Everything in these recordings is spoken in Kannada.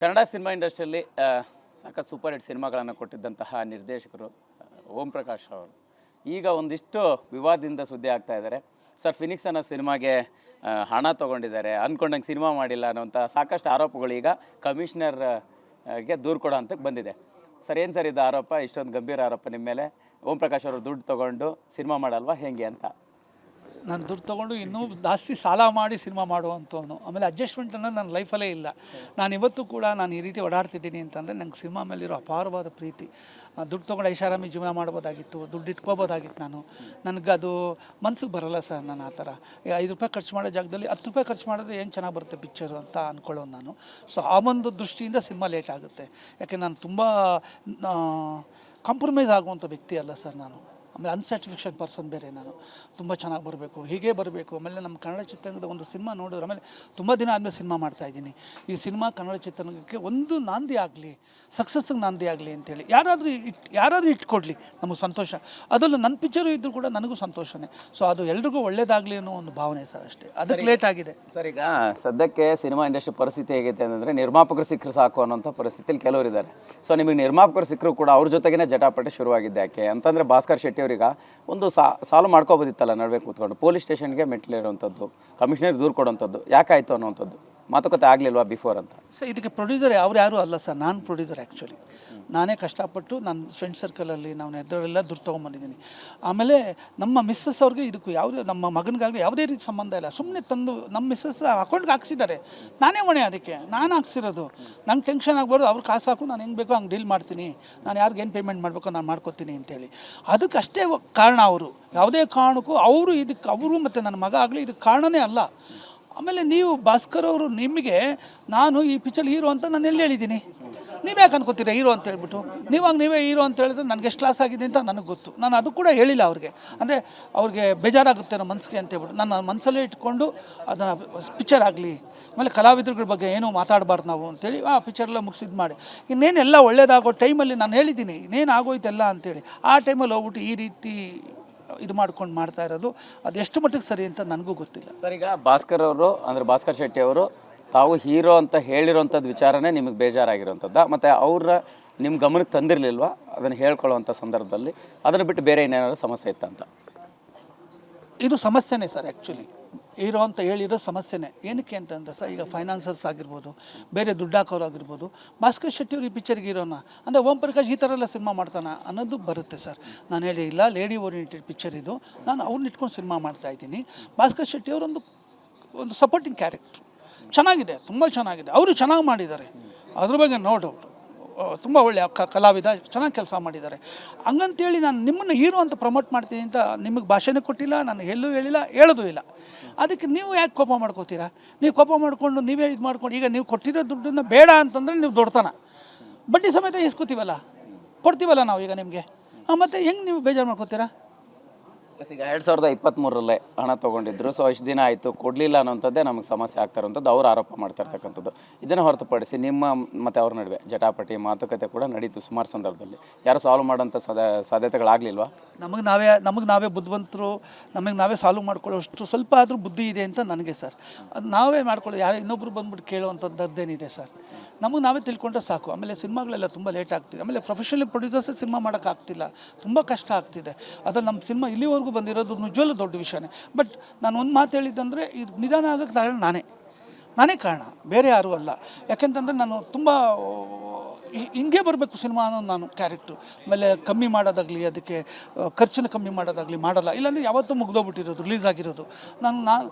ಕನ್ನಡ ಸಿನಿಮಾ ಇಂಡಸ್ಟ್ರಿಯಲ್ಲಿ ಸಾಕಷ್ಟು ಸೂಪರ್ ಹಿಟ್ ಸಿನಿಮಾಗಳನ್ನು ಕೊಟ್ಟಿದ್ದಂತಹ ನಿರ್ದೇಶಕರು ಓಂ ಪ್ರಕಾಶ್ ಅವರು ಈಗ ಒಂದಿಷ್ಟು ವಿವಾದದಿಂದ ಸುದ್ದಿ ಆಗ್ತಾ ಇದ್ದಾರೆ. ಸರ್, ಫಿನಿಕ್ಸ್ ಅನ್ನೋ ಸಿನಿಮಾಗೆ ಹಣ ತೊಗೊಂಡಿದ್ದಾರೆ, ಅಂದ್ಕೊಂಡಂಗೆ ಸಿನಿಮಾ ಮಾಡಿಲ್ಲ ಅನ್ನೋಂಥ ಸಾಕಷ್ಟು ಆರೋಪಗಳು ಈಗ ಕಮಿಷನರ್ಗೆ ದೂರು ಕೊಡೋ ಹಂತಕ್ಕೆ ಬಂದಿದೆ. ಸರ್, ಏನು ಸರ್ ಇದು ಆರೋಪ, ಇಷ್ಟೊಂದು ಗಂಭೀರ ಆರೋಪ ನಿಮ್ಮ ಮೇಲೆ? ಓಂ ಪ್ರಕಾಶ್ ಅವರು ದುಡ್ಡು ತೊಗೊಂಡು ಸಿನಿಮಾ ಮಾಡಲ್ವಾ, ಹೇಗೆ ಅಂತ? ನಾನು ದುಡ್ಡು ತೊಗೊಂಡು ಇನ್ನೂ ಜಾಸ್ತಿ ಸಾಲ ಮಾಡಿ ಸಿನಿಮಾ ಮಾಡುವಂಥವನು. ಆಮೇಲೆ ಅಡ್ಜಸ್ಟ್ಮೆಂಟ್ ಅನ್ನೋದು ನನ್ನ ಲೈಫಲ್ಲೇ ಇಲ್ಲ. ನಾನು ಇವತ್ತು ಕೂಡ ನಾನು ಈ ರೀತಿ ಓಡಾಡ್ತಿದ್ದೀನಿ ಅಂತಂದರೆ ನಂಗೆ ಸಿನಿಮಾ ಮೇಲಿರೋ ಅಪಾರವಾದ ಪ್ರೀತಿ. ದುಡ್ಡು ತೊಗೊಂಡು ಐಷಾರಾಮಿ ಜೀವನ ಮಾಡ್ಬೋದಾಗಿತ್ತು, ದುಡ್ಡು ಇಟ್ಕೋಬೋದಾಗಿತ್ತು. ನನಗದು ಮನ್ಸಿಗೆ ಬರೋಲ್ಲ ಸರ್. ನಾನು ಆ ಥರ ₹5 ಖರ್ಚು ಮಾಡೋ ಜಾಗದಲ್ಲಿ ₹10 ಖರ್ಚು ಮಾಡಿದ್ರೆ ಏನು ಚೆನ್ನಾಗಿ ಬರುತ್ತೆ ಪಿಕ್ಚರು ಅಂತ ಅಂದ್ಕೊಳ್ಳೋನು ನಾನು. ಸೊ ಆ ಒಂದು ದೃಷ್ಟಿಯಿಂದ ಸಿನಿಮಾ ಲೇಟ್ ಆಗುತ್ತೆ. ಯಾಕೆ ನಾನು ತುಂಬ ಕಾಂಪ್ರಮೈಸ್ ಆಗುವಂಥ ವ್ಯಕ್ತಿ ಅಲ್ಲ ಸರ್ ನಾನು. ಆಮೇಲೆ ಅನ್ಸ್ಯಾಟಿಸ್ಫ್ಯಾಕ್ಷನ್ ಪರ್ಸನ್ ಬೇರೆ. ನಾನು ತುಂಬ ಚೆನ್ನಾಗಿ ಬರಬೇಕು, ಹೀಗೆ ಬರಬೇಕು. ಆಮೇಲೆ ನಮ್ಮ ಕನ್ನಡ ಚಿತ್ರರಂಗದ ಒಂದು ಸಿನಿಮಾ ನೋಡಿದ್ರೆ, ಆಮೇಲೆ ತುಂಬ ದಿನ ಆದಮೇಲೆ ಸಿನಿಮಾ ಮಾಡ್ತಾಯಿದ್ದೀನಿ. ಈ ಸಿನಿಮಾ ಕನ್ನಡ ಚಿತ್ರರಂಗಕ್ಕೆ ಒಂದು ನಾಂದಿ ಆಗಲಿ, ಸಕ್ಸಸ್ಗೆ ನಾಂದಿ ಆಗಲಿ ಅಂತೇಳಿ ಯಾರಾದರೂ ಇಟ್ಕೊಡ್ಲಿ, ನಮಗೆ ಸಂತೋಷ. ಅದರಲ್ಲೂ ನನ್ನ ಪಿಕ್ಚರು ಇದ್ದರೂ ಕೂಡ ನನಗೂ ಸಂತೋಷನೇ. ಸೊ ಅದು ಎಲ್ರಿಗೂ ಒಳ್ಳೇದಾಗಲಿ ಅನ್ನೋ ಒಂದು ಭಾವನೆ ಸರ್, ಅಷ್ಟೇ. ಅದಕ್ಕೆ ಲೇಟ್ ಆಗಿದೆ ಸರ್. ಈಗ ಸದ್ಯಕ್ಕೆ ಸಿನಿಮಾ ಇಂಡಸ್ಟ್ರಿ ಪರಿಸ್ಥಿತಿ ಹೇಗಿದೆ ಅಂದರೆ, ನಿರ್ಮಾಪಕರು ಸಿಕ್ಕರು ಸಾಕು ಅನ್ನೋಂಥ ಪರಿಸ್ಥಿತಿಯಲ್ಲಿ ಕೆಲವರು ಇದ್ದಾರೆ. ಸೊ ನಿಮಗೆ ನಿರ್ಮಾಪಕರು ಸಿಕ್ಕರು ಕೂಡ ಅವ್ರ ಜೊತೆಗೇ ಜಟಾಪಟಿ ಶುರುವಾಗಿದ್ದೆ. ಯಾಕೆ ಅಂತಂದರೆ, ಭಾಸ್ಕರ್ ಶೆಟ್ಟಿ ಅವರಿಗೆ ಒಂದು ಸಾಲ್ವ್ ಮಾಡ್ಕೋಬೋದಿತ್ತಲ್ಲ, ನಡುವೆ ಕೂತ್ಕೊಂಡು ಪೊಲೀಸ್ ಸ್ಟೇಷನ್ಗೆ ಮೆಟ್ಲಿರುವಂಥದ್ದು, ಕಮಿಷನರ್ ದೂರು ಕೊಡುವಂಥದ್ದು ಯಾಕಾಯಿತು ಅನ್ನೋವಂಥದ್ದು ಮಾತುಕತೆ ಆಗಲಿಲ್ವಾ ಬಿಫೋರ್ ಅಂತ? ಸರ್, ಇದಕ್ಕೆ ಪ್ರೊಡ್ಯೂಸರ್ ಯಾರು ಅಲ್ಲ ಸರ್, ನಾನು ಪ್ರೊಡ್ಯೂಸರ್. ಆ್ಯಕ್ಚುಲಿ ನಾನೇ ಕಷ್ಟಪಟ್ಟು ನನ್ನ ಫ್ರೆಂಡ್ ಸರ್ಕಲಲ್ಲಿ ನಾವು ಎದುರೆಲ್ಲ ದುಡ್ಡು ತೊಗೊಂಬಂದಿದ್ದೀನಿ. ಆಮೇಲೆ ನಮ್ಮ ಮಿಸ್ಸಸ್ ಅವ್ರಿಗೆ ಇದಕ್ಕೂ ಯಾವುದೇ, ನಮ್ಮ ಮಗನಿಗಾಗಲಿ ಯಾವುದೇ ರೀತಿ ಸಂಬಂಧ ಇಲ್ಲ. ಸುಮ್ಮನೆ ತಂದು ನಮ್ಮ ಮಿಸ್ಸಸ್ ಅಕೌಂಟ್ಗೆ ಹಾಕ್ಸಿದ್ದಾರೆ, ನಾನೇ ಹೊಣೆ. ಅದಕ್ಕೆ ನಾನು ಹಾಕ್ಸಿರೋದು. ನಂಗೆ ಟೆನ್ಷನ್ ಆಗ್ಬಾರ್ದು. ಅವ್ರು ಕಾಸು ಹಾಕು, ನಾನು ಹೆಂಗೆ ಬೇಕೋ ಹಂಗೆ ಡೀಲ್ ಮಾಡ್ತೀನಿ, ನಾನು ಯಾರಿಗೇನು ಪೇಮೆಂಟ್ ಮಾಡಬೇಕೋ ನಾನು ಮಾಡ್ಕೊತೀನಿ ಅಂತೇಳಿ. ಅದಕ್ಕೆ ಅಷ್ಟೇ ಕಾರಣ. ಅವರು ಯಾವುದೇ ಕಾರಣಕ್ಕೂ ಅವರು ಮತ್ತು ನನ್ನ ಮಗ ಆಗಲಿ ಇದಕ್ಕೆ ಕಾರಣನೇ ಅಲ್ಲ. ಆಮೇಲೆ ನೀವು ಭಾಸ್ಕರ್ ಅವರು, ನಿಮಗೆ ನಾನು ಈ ಪಿಕ್ಚರ್ ಹೀರೋ ಅಂತ ನಾನು ಎಲ್ಲಿ ಹೇಳಿದ್ದೀನಿ? ನೀವು ಯಾಕೆ ಅನ್ಕೋತೀರಾ ಹೀರೋ ಅಂತ ಹೇಳ್ಬಿಟ್ಟು? ನೀವೇ ಹೀರೋ ಅಂತ ಹೇಳಿದ್ರೆ ನನಗೆ ಎಷ್ಟು ಲಾಸ್ ಆಗಿದೆ ಅಂತ ನನಗೆ ಗೊತ್ತು. ನಾನು ಅದು ಕೂಡ ಹೇಳಿಲ್ಲ ಅವ್ರಿಗೆ. ಅಂದರೆ ಅವ್ರಿಗೆ ಬೇಜಾರಾಗುತ್ತೆ ನಮ್ಮ ಮನಸ್ಸಿಗೆ ಅಂತ ಹೇಳ್ಬಿಟ್ಟು ನನ್ನ ಮನಸ್ಸಲ್ಲೇ ಇಟ್ಕೊಂಡು ಅದನ್ನು ಪಿಕ್ಚರ್ ಆಗಲಿ, ಆಮೇಲೆ ಕಲಾವಿದರುಗಳ ಬಗ್ಗೆ ಏನೂ ಮಾತಾಡಬಾರ್ದು ನಾವು ಅಂತೇಳಿ ಆ ಪಿಕ್ಚರೆಲ್ಲ ಮುಗಿಸಿದ್ದು ಮಾಡಿ, ಇನ್ನೇನೆಲ್ಲ ಒಳ್ಳೇದಾಗೋ ಟೈಮಲ್ಲಿ ನಾನು ಹೇಳಿದ್ದೀನಿ ಇನ್ನೇನು ಆಗೋಯ್ತೆಲ್ಲ ಅಂತೇಳಿ. ಆ ಟೈಮಲ್ಲಿ ಹೋಗ್ಬಿಟ್ಟು ಈ ರೀತಿ ಇದು ಮಾಡ್ಕೊಂಡು ಮಾಡ್ತಾ ಇರೋದು ಅದು ಎಷ್ಟು ಮಟ್ಟಿಗೆ ಸರಿ ಅಂತ ನನಗೂ ಗೊತ್ತಿಲ್ಲ ಸರ್. ಈಗ ಭಾಸ್ಕರ್ ಅವರು ಅಂದರೆ ಭಾಸ್ಕರ್ ಶೆಟ್ಟಿ ಅವರು ತಾವು ಹೀರೋ ಅಂತ ಹೇಳಿರೋಂಥದ್ದು ವಿಚಾರನೇ ನಿಮಗೆ ಬೇಜಾರಾಗಿರೋಂಥದ್ದು, ಮತ್ತು ಅವ್ರ ನಿಮ್ಮ ಗಮನಕ್ಕೆ ತಂದಿರಲಿಲ್ವಾ ಅದನ್ನು ಹೇಳ್ಕೊಳ್ಳೋವಂಥ ಸಂದರ್ಭದಲ್ಲಿ? ಅದನ್ನು ಬಿಟ್ಟು ಬೇರೆ ಏನೇನಾದ್ರು ಸಮಸ್ಯೆ ಇತ್ತಂತ? ಇದು ಸಮಸ್ಯೆನೇ ಸರ್. ಆ್ಯಕ್ಚುಲಿ ಹೀರೋ ಅಂತ ಹೇಳಿರೋ ಸಮಸ್ಯೆನೇ. ಏನಕ್ಕೆ ಅಂತಂದರೆ ಸರ್, ಈಗ ಫೈನಾನ್ಸರ್ಸ್ ಆಗಿರ್ಬೋದು, ಬೇರೆ ದುಡ್ಡು ಹಾಕೋರು ಆಗಿರ್ಬೋದು, ಭಾಸ್ಕರ್ ಶೆಟ್ಟಿ ಅವರು ಈ ಪಿಕ್ಚರ್ಗೆ ಹೀರೋನ ಅಂದರೆ ಓಂ ಪ್ರಕಾಶ್ ಈ ಥರ ಎಲ್ಲ ಸಿನಿಮಾ ಮಾಡ್ತಾನೆ ಅನ್ನೋದು ಬರುತ್ತೆ ಸರ್. ನಾನು ಹೇಳಿ ಇಲ್ಲ, ಲೇಡಿ ಓರಿಯೆಂಟೆಡ್ ಪಿಕ್ಚರ್ ಇದು, ನಾನು ಅವ್ರನ್ನ ಇಟ್ಕೊಂಡು ಸಿನಿಮಾ ಮಾಡ್ತಾಯಿದ್ದೀನಿ. ಭಾಸ್ಕರ್ ಶೆಟ್ಟಿ ಅವರು ಒಂದು ಸಪೋರ್ಟಿಂಗ್ ಕ್ಯಾರೆಕ್ಟ್ರು ಚೆನ್ನಾಗಿದೆ, ತುಂಬ ಚೆನ್ನಾಗಿದೆ. ಅವರು ಚೆನ್ನಾಗಿ ಮಾಡಿದ್ದಾರೆ, ಅದ್ರ ಬಗ್ಗೆ ನೋ ಡೌಟ್. ತುಂಬ ಒಳ್ಳೆಯ ಕಲಾವಿದ, ಚೆನ್ನಾಗಿ ಕೆಲಸ ಮಾಡಿದ್ದಾರೆ. ಹಂಗಂತೇಳಿ ನಾನು ನಿಮ್ಮನ್ನು ಹೀರೋ ಅಂತ ಪ್ರಮೋಟ್ ಮಾಡ್ತೀನಿ ಅಂತ ನಿಮಗೆ ಭಾಷೆನೇ ಕೊಟ್ಟಿಲ್ಲ, ನಾನು ಎಲ್ಲೂ ಹೇಳಿಲ್ಲ, ಹೇಳೋದು ಇಲ್ಲ. ಅದಕ್ಕೆ ನೀವು ಯಾಕೆ ಕೋಪ ಮಾಡ್ಕೋತೀರಾ? ನೀವು ಕೋಪ ಮಾಡಿಕೊಂಡು ನೀವೇ ಇದು ಮಾಡ್ಕೊಂಡು, ಈಗ ನೀವು ಕೊಟ್ಟಿರೋ ದುಡ್ಡನ್ನು ಬೇಡ ಅಂತಂದರೆ ನೀವು ದೊಡ್ಡತನ. ಬಡ್ಡಿ ಸಮೇತ ಇಸ್ಕೋತೀವಲ್ಲ, ಕೊಡ್ತೀವಲ್ಲ ನಾವು ಈಗ ನಿಮಗೆ, ಮತ್ತು ಹೆಂಗೆ ನೀವು ಬೇಜಾರು ಮಾಡ್ಕೋತೀರಾ? ಈಗ 2023ರಲ್ಲೇ ಹಣ ತೊಗೊಂಡಿದ್ರು. ಸೊ ಇಷ್ಟು ದಿನ ಆಯಿತು ಕೊಡಲಿಲ್ಲ ಅನ್ನೋಂಥದ್ದೇ ನಮಗೆ ಸಮಸ್ಯೆ ಆಗ್ತಾ ಇರೋಂಥದ್ದು ಅವ್ರು ಆರೋಪ ಮಾಡ್ತಾ ಇರ್ತಕ್ಕಂಥದ್ದು. ಇದನ್ನು ಹೊರತುಪಡಿಸಿ ನಿಮ್ಮ ಮತ್ತು ಅವ್ರ ನಡುವೆ ಜಟಾಪಟಿ ಮಾತುಕತೆ ಕೂಡ ನಡೀತು ಸುಮಾರು ಸಂದರ್ಭದಲ್ಲಿ. ಯಾರು ಸಾಲ್ವ್ ಮಾಡೋಂಥ ಸಾಧ್ಯತೆಗಳಾಗಲಿಲ್ವಾ? ನಮಗೆ ನಾವೇ ಬುದ್ಧಿವಂತರು, ನಮಗೆ ನಾವೇ ಸಾಲ್ವ್ ಮಾಡ್ಕೊಳ್ಳೋಷ್ಟು ಸ್ವಲ್ಪ ಆದರೂ ಬುದ್ಧಿ ಇದೆ ಅಂತ ನನಗೆ ಸರ್. ಅದು ನಾವೇ ಮಾಡ್ಕೊಳ್ಳೋದು, ಯಾರು ಇನ್ನೊಬ್ರು ಬಂದ್ಬಿಟ್ಟು ಕೇಳೋವಂಥದ್ದೇನಿದೆ ಸರ್? ನಮಗೆ ನಾವೇ ತಿಳ್ಕೊಂಡ್ರೆ ಸಾಕು. ಆಮೇಲೆ ಸಿನಿಮಾಗಳೆಲ್ಲ ತುಂಬ ಲೇಟ್ ಆಗ್ತಿದೆ. ಆಮೇಲೆ ಪ್ರೊಫೆಷನಲ್ ಪ್ರೊಡ್ಯೂಸರ್ಸೇ ಸಿನಿಮಾ ಮಾಡೋಕ್ಕಾಗ್ತಿಲ್ಲ, ತುಂಬ ಕಷ್ಟ ಆಗ್ತಿದೆ. ಅದ್ರಲ್ಲಿ ನಮ್ಮ ಸಿನಿಮಾ ಇಲ್ಲಿವರೆಗೂ ಬಂದಿರೋದು ನಿಜವಲ್ಲೂ ದೊಡ್ಡ ವಿಷಯನೇ. ಬಟ್ ನಾನು ಒಂದು ಮಾತು ಹೇಳಿದ್ದಂದರೆ, ಇದು ನಿಧಾನ ಆಗೋಕ್ಕೆ ಕಾರಣ ನಾನೇ ಕಾರಣ, ಬೇರೆ ಯಾರೂ ಅಲ್ಲ. ಯಾಕೆಂತಂದರೆ ನಾನು ತುಂಬ ಹಿಂಗೆ ಬರಬೇಕು ಸಿನಿಮಾ ಅನ್ನೋ ನಾನು ಕ್ಯಾರೆಕ್ಟ್ರು. ಆಮೇಲೆ ಕಮ್ಮಿ ಮಾಡೋದಾಗಲಿ, ಅದಕ್ಕೆ ಖರ್ಚನ್ನು ಕಮ್ಮಿ ಮಾಡೋದಾಗಲಿ ಮಾಡಲ್ಲ. ಇಲ್ಲಾಂದರೆ ಯಾವತ್ತೂ ಮುಗ್ದೋಗ್ಬಿಟ್ಟಿರೋದು, ರಿಲೀಸ್ ಆಗಿರೋದು. ನಾನು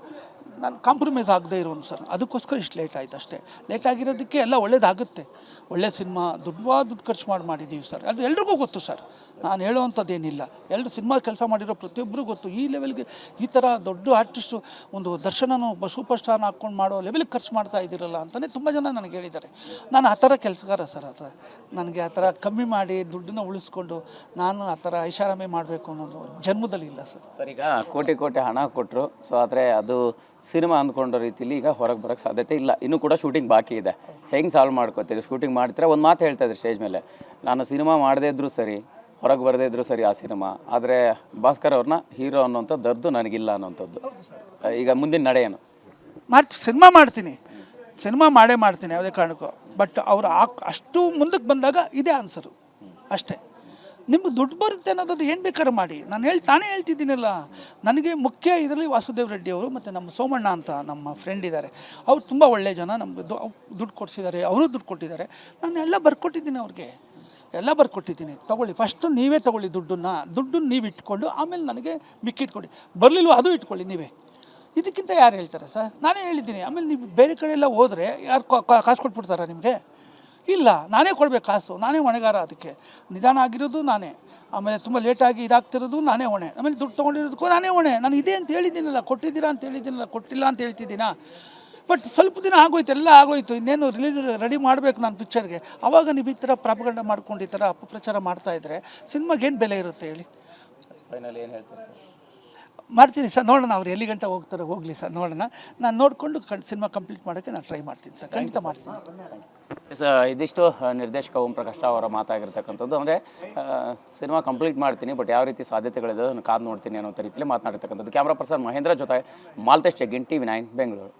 ಕಾಂಪ್ರಮೈಸ್ ಆಗದೆ ಇರೋನು ಸರ್. ಅದಕ್ಕೋಸ್ಕರ ಇಷ್ಟು ಲೇಟ್ ಆಯ್ತು ಅಷ್ಟೇ. ಲೇಟ್ ಆಗಿರೋದಕ್ಕೆ ಎಲ್ಲ ಒಳ್ಳೇದಾಗುತ್ತೆ. ಒಳ್ಳೆ ಸಿನಿಮಾ ದುಡ್ಡು ಖರ್ಚು ಮಾಡಿದ್ದೀವಿ ಸರ್. ಅದು ಎಲ್ರಿಗೂ ಗೊತ್ತು ಸರ್, ನಾನು ಹೇಳೋವಂಥದ್ದೇನಿಲ್ಲ. ಎಲ್ಲರೂ ಸಿನಿಮಾ ಕೆಲಸ ಮಾಡಿರೋ ಪ್ರತಿಯೊಬ್ಬರೂ ಗೊತ್ತು. ಈ ಲೆವೆಲ್ಗೆ ಈ ಥರ ದೊಡ್ಡ ಆರ್ಟಿಸ್ಟು ಒಂದು ದರ್ಶನನೂ ಸೂಪರ್ ಸ್ಟಾರ್ನ ಹಾಕ್ಕೊಂಡು ಮಾಡೋ ಲೆವೆಲ್ಗೆ ಖರ್ಚು ಮಾಡ್ತಾ ಇದ್ದೀರಲ್ಲ ಅಂತಲೇ ತುಂಬ ಜನ ನನಗೆ ಹೇಳಿದ್ದಾರೆ. ನಾನು ಆ ಥರ ಕೆಲಸಗಾರ ಸರ್. ಆ ಥರ ನನಗೆ ಆ ಥರ ಕಮ್ಮಿ ಮಾಡಿ ದುಡ್ಡನ್ನ ಉಳಿಸ್ಕೊಂಡು ನಾನು ಆ ಥರ ಐಷಾರಾಮಿ ಮಾಡಬೇಕು ಅನ್ನೋದು ಜನ್ಮದಲ್ಲಿ ಇಲ್ಲ ಸರ್. ಸರ್, ಈಗ ಕೋಟಿ ಹಣ ಕೊಟ್ಟರು. ಸೊ ಆದರೆ ಅದು ಸಿನಿಮಾ ಅಂದ್ಕೊಂಡೋ ರೀತಿಲಿ ಈಗ ಹೊರಗೆ ಬರೋಕ್ಕೆ ಸಾಧ್ಯತೆ ಇಲ್ಲ. ಇನ್ನೂ ಕೂಡ ಶೂಟಿಂಗ್ ಬಾಕಿ ಇದೆ. ಹೆಂಗೆ ಸಾಲ್ವ್ ಮಾಡ್ಕೋತೀರಿ? ಶೂಟಿಂಗ್ ಮಾಡ್ತೀರಾ? ಒಂದು ಮಾತು ಹೇಳ್ತಾ ಇದ್ರಿ ಸ್ಟೇಜ್ ಮೇಲೆ, ನಾನು ಸಿನಿಮಾ ಮಾಡದೇ ಇದ್ದರೂ ಸರಿ, ಹೊರಗೆ ಬರದೇ ಇದ್ದರೂ ಸರಿ ಆ ಸಿನಿಮಾ, ಆದರೆ ಭಾಸ್ಕರ್ ಅವ್ರನ್ನ ಹೀರೋ ಅನ್ನೋಂಥ ದರ್ದು ನನಗಿಲ್ಲ ಅನ್ನೋಂಥದ್ದು. ಈಗ ಮುಂದಿನ ನಡೆ ಏನು? ಸಿನಿಮಾ ಮಾಡ್ತೀನಿ, ಸಿನಿಮಾ ಮಾಡೇ ಮಾಡ್ತೀನಿ ಯಾವುದೇ ಕಾರಣಕ್ಕೂ. ಬಟ್ ಅವರು ಅಷ್ಟು ಮುಂದಕ್ಕೆ ಬಂದಾಗ ಇದೇ ಆನ್ಸರು ಅಷ್ಟೇ. ನಿಮ್ಗೆ ದುಡ್ಡು ಬರುತ್ತೆ ಅನ್ನೋದು ಏನು ಬೇಕಾದ್ರೆ ಮಾಡಿ. ನಾನೇ ಹೇಳ್ತಿದ್ದೀನಲ್ಲ, ನನಗೆ ಮುಖ್ಯ ಇದರಲ್ಲಿ ವಾಸುದೇವ್ ರೆಡ್ಡಿ ಅವರು ಮತ್ತು ನಮ್ಮ ಸೋಮಣ್ಣ ಅಂತ ನಮ್ಮ ಫ್ರೆಂಡ್ ಇದ್ದಾರೆ. ಅವ್ರು ತುಂಬ ಒಳ್ಳೆಯ ಜನ, ನಮ್ಗೆ ದುಡ್ಡು ಕೊಡಿಸಿದ್ದಾರೆ, ಅವರು ದುಡ್ಡು ಕೊಟ್ಟಿದ್ದಾರೆ. ನಾನು ಎಲ್ಲ ಬರ್ಕೊಟ್ಟಿದ್ದೀನಿ ಅವ್ರಿಗೆ, ಎಲ್ಲ ಬರ್ಕೊಟ್ಟಿದ್ದೀನಿ. ತೊಗೊಳ್ಳಿ, ಫಸ್ಟು ನೀವೇ ತೊಗೊಳ್ಳಿ ದುಡ್ಡನ್ನು ನೀವು ಇಟ್ಕೊಂಡು ಆಮೇಲೆ ನನಗೆ ಮಿಕ್ಕಿದ್ದು ಕೊಡಿ. ಬರಲಿಲ್ವ ಅದು ಇಟ್ಕೊಳ್ಳಿ ನೀವೇ. ಇದಕ್ಕಿಂತ ಯಾರು ಹೇಳ್ತಾರೆ ಸರ್? ನಾನೇ ಹೇಳಿದ್ದೀನಿ. ಆಮೇಲೆ ನೀವು ಬೇರೆ ಕಡೆ ಎಲ್ಲ ಹೋದರೆ ಯಾರು ಕಾಸು ಕೊಟ್ಬಿಡ್ತಾರಾ ನಿಮಗೆ? ಇಲ್ಲ, ನಾನೇ ಕೊಡಬೇಕು ಕಾಸು, ನಾನೇ ಹೊಣೆಗಾರ. ಅದಕ್ಕೆ ನಿಧಾನ ಆಗಿರೋದು ನಾನೇ, ಆಮೇಲೆ ತುಂಬ ಲೇಟಾಗಿ ಇದಾಗ್ತಿರೋದು ನಾನೇ ಹೊಣೆ, ಆಮೇಲೆ ದುಡ್ಡು ತೊಗೊಂಡಿರೋದಕ್ಕೂ ನಾನೇ ಹೊಣೆ. ನಾನು ಇದೆ ಅಂತ ಹೇಳಿದ್ದೀನಲ್ಲ, ಕೊಟ್ಟಿದ್ದೀರಾ ಅಂತ ಹೇಳಿದ್ದೀನಲ್ಲ, ಕೊಟ್ಟಿಲ್ಲ ಅಂತ ಹೇಳ್ತಿದ್ದೀನಾ? ಬಟ್ ಸ್ವಲ್ಪ ದಿನ ಆಗೋಯ್ತು, ಎಲ್ಲ ಆಗೋಯ್ತು. ಇನ್ನೇನು ರಿಲೀಸ್ ರೆಡಿ ಮಾಡಬೇಕು ನಾನು ಪಿಕ್ಚರ್ಗೆ. ಆವಾಗ ನೀವು ಈ ಥರ ಪ್ರಾಪಗಂಡ ಮಾಡ್ಕೊಂಡು ಈ ಥರ ಅಪಪ್ರಚಾರ ಮಾಡ್ತಾಯಿದ್ರೆ ಸಿನಿಮಾಗೆ ಏನು ಬೆಲೆ ಇರುತ್ತೆ ಹೇಳಿ? ಫೈನಲ್ ಏನು ಹೇಳ್ತೀರಿ ಸರ್? ಮಾಡ್ತೀನಿ ಸರ್, ನೋಡೋಣ ಅವ್ರು ಎಲ್ಲಿ ಗಂಟೆ ಹೋಗ್ತಾರೆ ಹೋಗಲಿ ಸರ್, ನೋಡೋಣ. ನಾನು ನೋಡಿಕೊಂಡು ಸಿನಿಮಾ ಕಂಪ್ಲೀಟ್ ಮಾಡೋಕ್ಕೆ ನಾನು ಟ್ರೈ ಮಾಡ್ತೀನಿ ಸರ್, ಖಂಡಿತ ಮಾಡ್ತೀನಿ. ಇದಿಷ್ಟು ನಿರ್ದೇಶಕ ಓಂ ಪ್ರಕಾಶ್ ಅವರ ಮಾತಾಗಿರ್ತಕ್ಕಂಥದ್ದು. ಅಂದರೆ ಸಿನಿಮಾ ಕಂಪ್ಲೀಟ್ ಮಾಡ್ತೀನಿ, ಬಟ್ ಯಾವ ರೀತಿ ಸಾಧ್ಯತೆಗಳಿದೆ ಅದನ್ನು ಕಾದು ನೋಡ್ತೀನಿ ಅನ್ನೋ ರೀತಿಯಲ್ಲಿ ಮಾತನಾಡಿರ್ತಕ್ಕಂಥದ್ದು. ಕ್ಯಾಮ್ರಾ ಪರ್ಸನ್ ಮಹೇಂದ್ರ ಜೊತೆ ಮಾಲ್ತೇಶ್ ಜಗ್ಗಿನ್, TV9 ಬೆಂಗಳೂರು.